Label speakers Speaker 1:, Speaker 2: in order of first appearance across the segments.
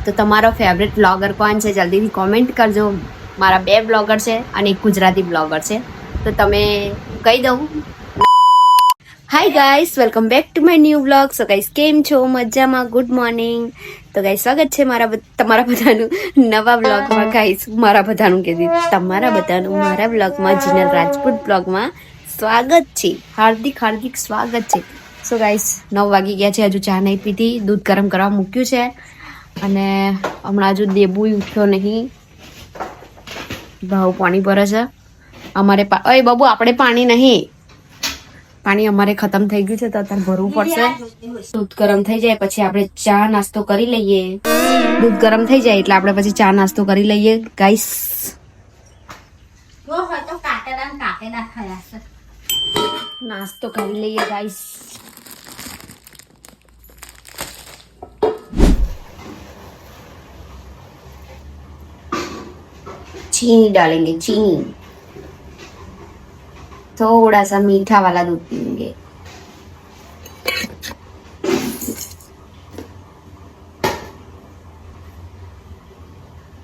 Speaker 1: તો તમારો favourite blogger કોણ છે જલ્દીથી કોમેન્ટ કરજો. મારા 2 બ્લોગર છે અને એક ગુજરાતી બ્લોગર છે, તો તમે કહી દઉં. Hi guys, welcome back to my new blog. So guys, કેમ છો? મજામાં? Good morning. તો ગાઈસ, સ્વાગત છે તમારા બધાનું નવા બ્લોગમાં. ગાઈસ, મારા બધાનું કીધી, તમારા બધાનું મારા બ્લોગમાં, જીનલ રાજપૂત બ્લોગમાં સ્વાગત છે. હાર્દિક સ્વાગત છે. સો ગાઈસ, 9 વાગી ગયા છે, હજુ ચા નહીં પીધી, દૂધ ગરમ કરવા મૂક્યું છે અને હમણાં હજુ દેબુ ઉઠ્યો નહીં. ભાવ પાણી ભરે છે અમારે. અય બાબુ, આપણે પાણી નહીં, પાણી અમારે ખતમ થઈ ગયું છે, તો અત્યારે ભરવું પડશે. દૂધ ગરમ થઈ જાય પછી આપણે ચા નાસ્તો કરી લઈએ. દૂધ ગરમ થઈ જાય એટલે આપણે પછી ચા નાસ્તો કરી લઈએ ગાઈસ. નાસ્તો કરી લઈએ ગાઈસ. चीनी डालेंगे, चीनी, थोड़ा सा मीठा वाला दूध पीएंगे.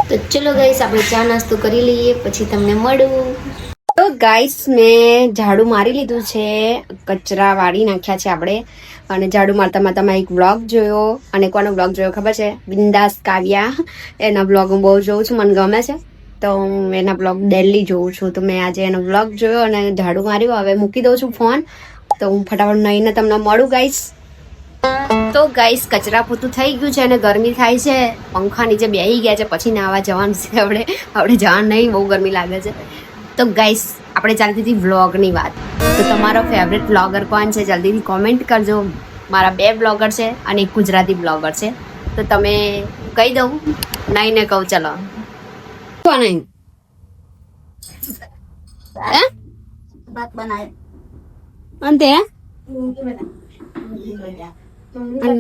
Speaker 1: તો ચલો ગાઈસ, આપણે ચા નાસ્તો કરી લઈએ પછી તમને મળું. તો ગાઈસ, મેં ઝાડુ મારી લીધું છે, કચરા વાળી નાખ્યા છે આપણે. અને ઝાડુ મારતા મારતા મેં એક બ્લોગ જોયો. અને કોનો બ્લોગ જોયો ખબર છે? બિંદાસ કાવ્યા. એના બ્લોગ હું બહુ જોઉં છું, મને ગમે છે, તો હું એના બ્લોગ ડેલી જોઉં છું. તો મેં આજે એનો બ્લોગ જોયો અને ઝાડુ માર્યું. હવે મૂકી દઉં છું ફોન, તો હું ફટાફટ નહીને તમને મળું ગાઈસ. તો ગાઈસ, કચરા પોતું થઈ ગયું છે અને ગરમી થાય છે, પંખા નીચે બેસી ગયા છે, પછી નાવા જવાનું છે. આપણે જવાનું નહીં, બહુ ગરમી લાગે છે. તો ગાઈસ, આપણે ચાલતી હતી વ્લોગની વાત. તો તમારો ફેવરેટ બ્લોગર કોણ છે જલ્દીથી કોમેન્ટ કરજો. મારા 2 બ્લોગર છે અને એક ગુજરાતી બ્લોગર છે, તો તમે કહી દઉં. નહીં ને કહું, ચલો. નહીં
Speaker 2: भात बनाए
Speaker 1: અંતે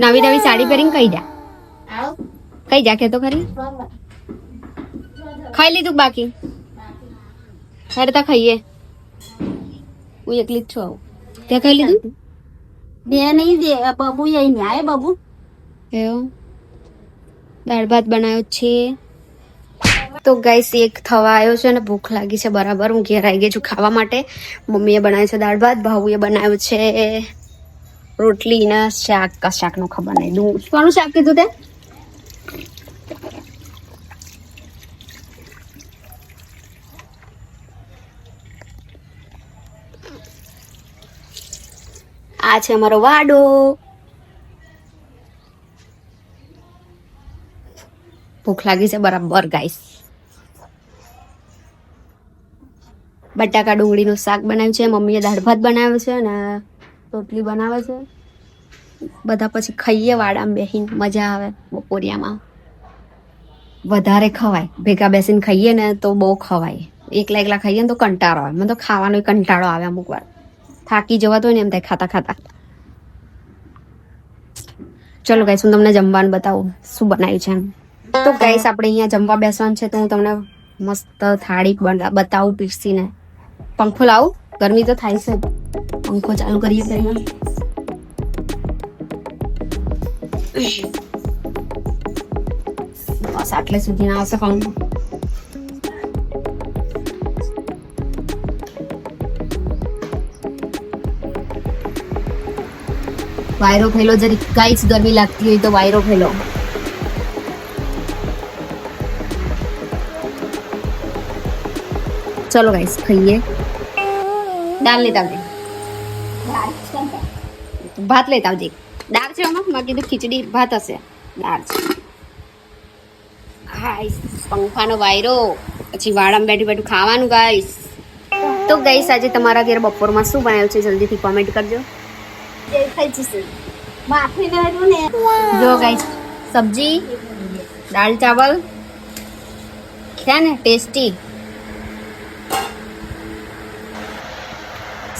Speaker 1: નવી નવી સાડી પહેરીને કઈ જા કે તો ખરી. ખાઈ લીધું બાકી? અરે તા ખાઈએ, હું એકલી જ છું. આવું ત્યાં ખાઈ લીધું?
Speaker 2: બે નહીં દે બાબુ, यही नहीं आए बाबू.
Speaker 1: એવું દાળ ભાત બનાવ્યો છે. તો ગાઈસ, એક થવા આવ્યો છે અને ભૂખ લાગી છે બરાબર. હું ઘેર આવી ગઈ છું ખાવા માટે. મમ્મીએ બનાવ્યું છે દાળ ભાત, ભાવુએ બનાવ્યું છે રોટલી ને શાક. શાકનું ખબર નહીં. કોનું શાક કીધું તે? આ છે અમારો વાડો. ભૂખ લાગી છે બરાબર ગાઈસ. બટાકા ડુંગળીનું શાક બનાવ્યું છે, મમ્મીએ દાળ ભાત બનાવ્યો છે અને રોટલી બનાવે છે. બધા પછી ખાઈએ વાડામાં બેસીને, મજા આવે. બપોરિયામાં વધારે ખવાય, ભેગા બેસીને ખાઈએ ને તો બહુ ખવાય. એકલા ખાઈએ ને તો કંટાળો આવે. મને તો ખાવાનો કંટાળો આવે અમુક વાર, થાકી જવાતો હોય ને એમ થાય ખાતા ખાતા. ચલો ગાઈસ, હું તમને જમવાનું બતાવું શું બનાવ્યું છે એમ. તો ગાઈસ, આપણે અહીંયા જમવા બેસવાનું છે, તો હું તમને મસ્ત થાળી બતાવું પીરસીને. પંખો લાવું, ગરમી તો થાય છે. પંખો ચાલુ કરીએ પહેલા. બસ આટલે સુધી ના આવશે પંખો. વાયરો ફેલો જરી ગાઈસ, ગરમી લાગતી હોય તો વાયરો ફેલો. ચલો ગાઈસ, ખાઈએ. દાળ લેતા આવજે, ભાત લેતા આવજે. દાળ છે આમાં? મેં કીધું ખીચડી ભાત હશે. દાળ છે. ગાઈસ, પંખાનો વાયરો, પછી વાડામાં બેઠું બેઠું ખાવાનું ગાઈસ. તો ગાઈસ, આજે તમારા ઘેર બપોરમાં શું બનાવ્યું છે જલ્દીથી કોમેન્ટ કરજો. જો ગાઈસ, સબ્જી, દાળ ચાવલ છે ને, ટેસ્ટી.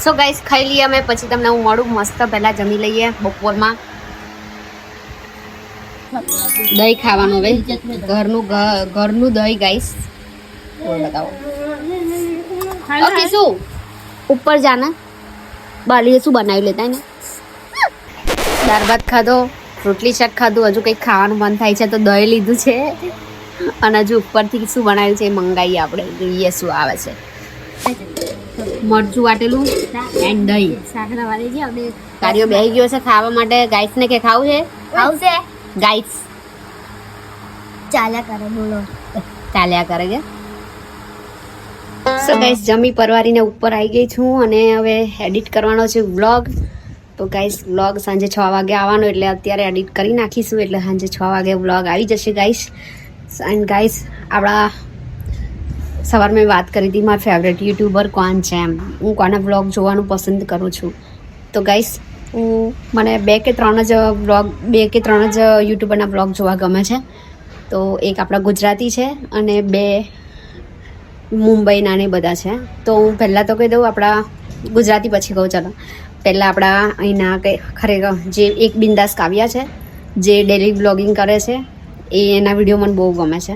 Speaker 1: સો ગાઈસ, ખાઈ લઈએ અમે, પછી તમને હું મળું. મસ્ત પહેલા જમી લઈએ બપોરમાં. દહીં ખાવાનું હવે, ઘરનું દહીં ગાઈસ. બતાવો. ઓકે, શું ઉપર જાના બાલીએ શું બનાવી લેતા ને. દાળ ભાત ખાધો, રોટલી શાક ખાધું, હજુ કંઈક ખાવાનું મન થાય છે તો દહીં લીધું છે અને હજુ ઉપરથી શું બનાવ્યું છે એ મંગાવીએ આપણે, જોઈએ શું આવે છે. મરચું વાટેલું એન્ડ દહીં.
Speaker 2: શાકના વાળી છે હવે
Speaker 1: કાર્યો બેસી ગયો છે ખાવા માટે. ગાઈસ ને કે ખાવું છે?
Speaker 2: આવશે
Speaker 1: ગાઈસ
Speaker 2: ચાલ્યા કરે બોલો
Speaker 1: ચાલ્યા કરે છે. સો ગાઈસ જમી પરવારીને ઉપર આવી ગઈ છું અને હવે એડિટ કરવાનો છે વ્લોગ. તો ગાઈસ વ્લોગ સાંજે 6 વાગે આવવાનો, એટલે અત્યારે એડિટ કરી નાખીશું, એટલે સાંજે 6 વાગે વ્લોગ આવી જશે ગાઈસ. એન્ડ ગાઈસ આપણા સવાર મેં વાત કરી હતી મારા ફેવરેટ યુટ્યુબર કોણ છે એમ, હું કોના વ્લોગ જોવાનું પસંદ કરું છું. તો ગાઈસ મને 2 કે 3 જ યુટ્યુબરના વ્લોગ જોવા ગમે છે. તો એક આપણા ગુજરાતી છે અને 2 મુંબઈના ને બધા છે. તો હું પહેલાં તો કહી દઉં આપણા ગુજરાતી, પછી કહું ચાલો. પહેલાં આપણા અહીંના કંઈ ખરેખર જે એક બિંદાસ કાવ્યા છે જે ડેલી બ્લોગિંગ કરે છે, એના વિડીયો મને બહુ ગમે છે.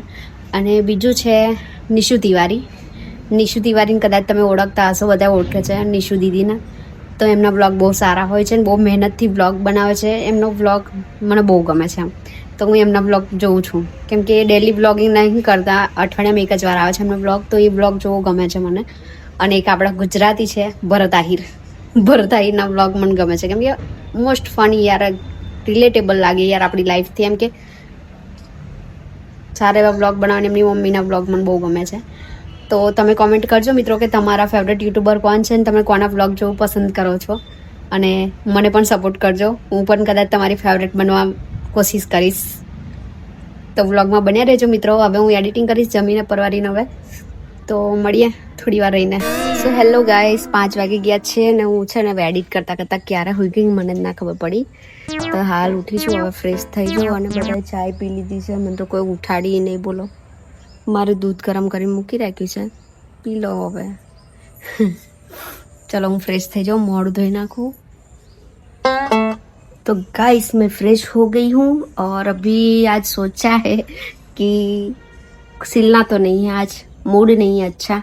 Speaker 1: અને બીજું છે નિશુ તિવારી. નિશુ તિવારીને કદાચ તમે ઓળખતા હશો, બધા ઓળખે છે નિશુ દીદીને. તો એમના બ્લોગ બહુ સારા હોય છે અને બહુ મહેનતથી બ્લોગ બનાવે છે. એમનો બ્લોગ મને બહુ ગમે છે. તો હું એમના બ્લોગ જોઉં છું, કેમ કે એ ડેલી બ્લોગિંગ નહીં કરતા, અઠવાડિયામાં એક જ વાર આવે છે એમનો બ્લોગ. તો એ બ્લોગ જોવો ગમે છે મને. અને એક આપણા ગુજરાતી છે ભરત આહિર. ભરત આહિરના બ્લોગ મને ગમે છે, કેમ કે મોસ્ટ ફની યાર, રિલેટેબલ લાગે યાર આપણી લાઈફથી. એમ કે સારા એવા બ્લોગ બનાવીને એમની મમ્મીના બ્લોગ મને બહુ ગમે છે. તો તમે કોમેન્ટ કરજો મિત્રો કે તમારા ફેવરેટ યુટ્યુબર કોણ છે અને તમે કોના બ્લોગ જોવું પસંદ કરો છો. અને મને પણ સપોર્ટ કરજો, હું પણ કદાચ તમારી ફેવરેટ બનવા કોશિશ કરીશ. તો વ્લોગમાં બન્યા રહેજો મિત્રો. હવે હું એડિટિંગ કરીશ જમીને પરવારીને. હવે તો મળીએ થોડી વાર રહીને. સો હેલો ગાઈસ, 5 વાગી ગયા છે અને હું છે ને હવે એડિટ કરતાં કરતાં ક્યારે હોઈ ગઈ મને જ ના ખબર પડી. તો હાલ ઉઠી છું, હવે ફ્રેશ થઈ જાઉં અને બધાએ ચાય પી લીધી છે. મને તો કોઈ ઉઠાડી નહીં, બોલો. મારું દૂધ ગરમ કરીને મૂકી રાખ્યું છે, પી લો હવે. ચલો હું फ्रेश થઈ जाऊँ, मोड़ धोई नाखूँ. तो गाइस मैं फ्रेश हो गई हूँ और अभी आज सोचा है कि सिलना तो नहीं है, आज मूड नहीं है अच्छा,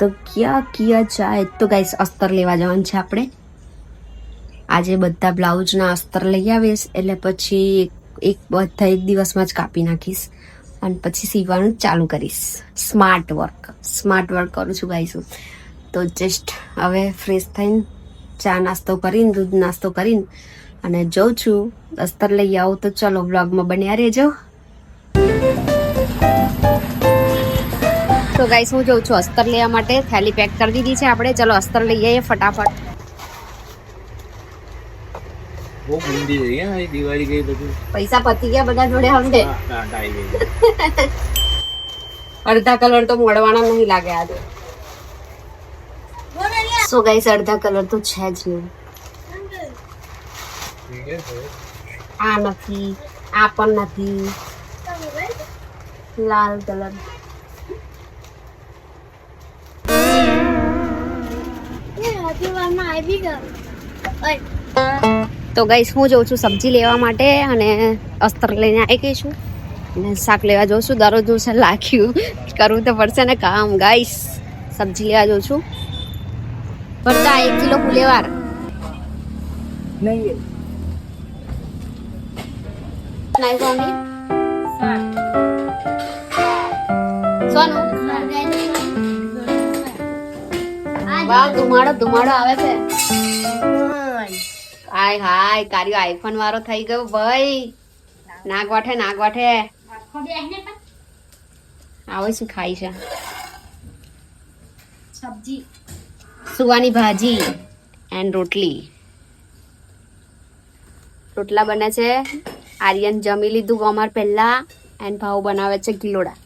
Speaker 1: तो क्या किया जाए. तो गाइस अस्तर लेवा जवान છે આપણે. આજે બધા બ્લાઉઝના અસ્તર લઈ આવીશ, એટલે પછી એક દિવસમાં જ કાપી નાખીશ અને પછી સીવવાનું ચાલુ કરીશ. સ્માર્ટ વર્ક કરું છું ગાઈસ. તો જસ્ટ હવે ફ્રેશ થઈને ચા નાસ્તો કરીને, દૂધ નાસ્તો કરીને અને જઉં છું અસ્તર લઈ આવું. તો ચલો વ્લોગમાં બન્યા રહેજો. તો ગાઈસ હું જઉં છું અસ્તર લેવા માટે. થેલી પેક કરી દીધી છે આપણે. ચલો અસ્તર લઈ આવીએ ફટાફટ.
Speaker 3: બહુ મંદી થઈ ગયા, દિવાળી ગઈ બધું.
Speaker 1: પૈસા પતી ગયા બધા જોડે હવે. અડધા કલર તો મળવાના નહીં લાગે આજે. સો ગાઈસ અડધા કલર તો છે જ નહીં. આ નથી, આ પણ નથી. લાલ કલર. તો ગાઈસ હું જઉં છું સબ્જી લેવા માટે અને અસ્તર લઈને આવી ગઈ છું અને શાક લેવા જઉં છું. દરરોજનું છે લાખ્યું, કરવું તો પડશે ને કામ. ગાઈસ સબ્જી લેવા જઉં છું. ભરતા 1 કિલો ફુલેવાર નહીં સોની. સોનું વાહ, ધુમાડો આવે છે. હાય હાય, કાર્યો આઈફોન વાળો થઈ ગયો ભાઈ. નાક વાઠે આવે શું ખાઈ છે?
Speaker 2: સબ્જી,
Speaker 1: સુવાની ભાજી એન્ડ રોટલા બને છે. આર્યન જમી લીધું અમાર પહેલા એન્ડ ભાવ બનાવે છે ગિલોડા.